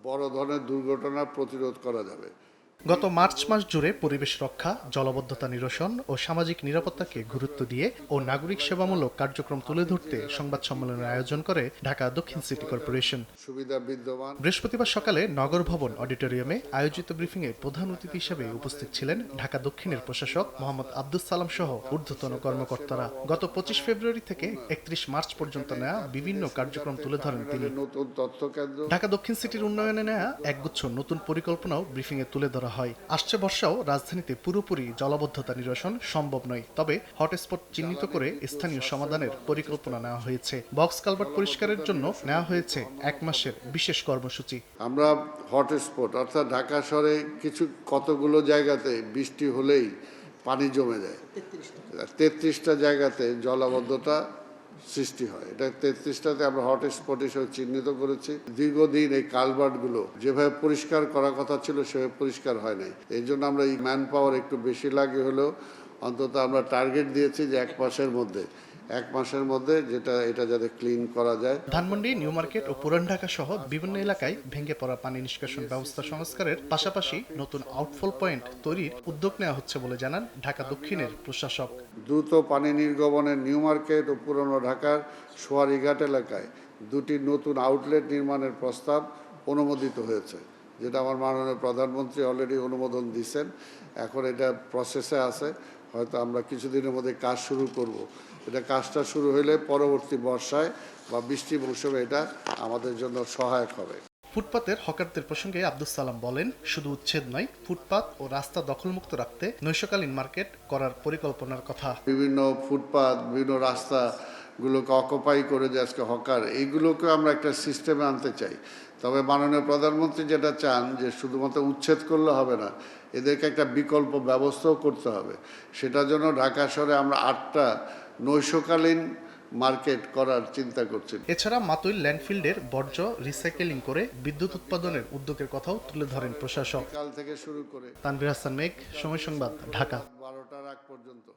বড় ধরনের দুর্ঘটনা প্রতিরোধ করা যাবে। গত মার্চ মাস জুড়ে পরিবেশ রক্ষা, জলাবদ্ধতা নিরসন ও সামাজিক নিরাপত্তাকে গুরুত্ব দিয়ে ও নাগরিক সেবামূলক কার্যক্রম তুলে ধরতে সংবাদ সম্মেলনের আয়োজন করে ঢাকা দক্ষিণ সিটি কর্পোরেশন। সুবিধা বিদ্যমান। বৃহস্পতিবার সকালে নগর ভবন অডিটোরিয়ামে আয়োজিত ব্রিফিংয়ে প্রধান অতিথি হিসেবে উপস্থিত ছিলেন ঢাকা দক্ষিণের প্রশাসক মোহাম্মদ আব্দুস সালাম সহ ঊর্ধ্বতন কর্মকর্তারা। গত 25 ফেব্রুয়ারি থেকে 31 মার্চ পর্যন্ত নেওয়া বিভিন্ন কার্যক্রম তুলে ধরেন তিনি। নতুন তথ্য কেন্দ্র, ঢাকা দক্ষিণ সিটির উন্নয়নে নেওয়া একগুচ্ছ নতুন পরিকল্পনাও ব্রিফিংয়ে তুলে ধরা হয়। আসছে বর্ষাও রাজধানীতে পুরোপুরি জলাবদ্ধতা নিরসন সম্ভব নয়, তবে হটস্পট চিহ্নিত করে স্থানীয় সমাধানের পরিকল্পনা নেওয়া হয়েছে। বক্স কালভার্ট পরিষ্কারের জন্য নেওয়া হয়েছে 1 মাসের বিশেষ কর্মসূচি। আমরা হটস্পট অর্থাৎ ঢাকা শহরে কতগুলো জায়গাতে বৃষ্টি হলেই পানি জমে যায়, 33টা জায়গাতে জলাবদ্ধতা সৃষ্টি হয়। এটা 33টাতে আমরা হটস্পট হিসেবে চিহ্নিত করেছি। দীর্ঘদিন এই কালভার্টগুলো যেভাবে পরিষ্কার করার কথা ছিল সেভাবে পরিষ্কার হয় নাই। এই জন্য আমরা এই ম্যান পাওয়ার একটু বেশি লাগে হলেও অন্তত আমরা টার্গেট দিয়েছি যে 1 মাসের মধ্যে এটা যাতে ক্লিন করা যায়। ধানমন্ডি, নিউ মার্কেট ও পুরান ঢাকা সহ বিভিন্ন এলাকায় ভেঙে পড়া পানি নিষ্কাশন ব্যবস্থা সংস্কারের পাশাপাশি নতুন আউটফল পয়েন্ট তৈরির উদ্যোগ নেওয়া হচ্ছে বলে জানান ঢাকা দক্ষিণের প্রশাসক। দ্রুত পানি নির্গমনের নিউ মার্কেট ও পুরানো ঢাকার সোয়ারিঘাট এলাকায় 2টি নতুন আউটলেট নির্মাণের প্রস্তাব অনুমোদিত হয়েছে, যেটা আমার মাননীয় প্রধানমন্ত্রী অলরেডি অনুমোদন দিয়েছেন। এখন এটা প্রসেসে আছে, হয়তো আমরা কিছুদিনের মধ্যে কাজ শুরু করব। কাজটা শুরু হলে পরবর্তী বর্ষায় বা বৃষ্টি মৌসুমে এটা আমাদের জন্য সহায়ক হবে। ফুটপাতের হকারদের প্রসঙ্গে আব্দুস সালাম বলেন, শুধু উচ্ছেদ নয়, ফুটপাত ও রাস্তা দখলমুক্ত রাখতে নৈশকালীন মার্কেট করার পরিকল্পনার কথা। বিভিন্ন ফুটপাত, বিভিন্ন রাস্তাগুলোকে অকুপাই করে যে আজকে হকার, এইগুলোকে আমরা একটা সিস্টেমে আনতে চাই। তবে মাননীয় প্রধানমন্ত্রী যেটা চান যে শুধুমাত্র উচ্ছেদ করলে হবে না, এদেরকে একটা বিকল্প ব্যবস্থাও করতে হবে। সেটার জন্য ঢাকা শহরে আমরা 8টা নৈশকালীন মার্কেট করার চিন্তা করছি। এছাড়া মাতুইল ল্যান্ডফিল্ডের বর্জ্য রিসাইকেলিং করে বিদ্যুৎ উৎপাদনের উদ্যোগের কথাও তুলে ধরেন প্রশাসক। কাল থেকে শুরু করে তানভীর হাসান মেঘ, সময় সংবাদ, ঢাকা। 12টার আগ পর্যন্ত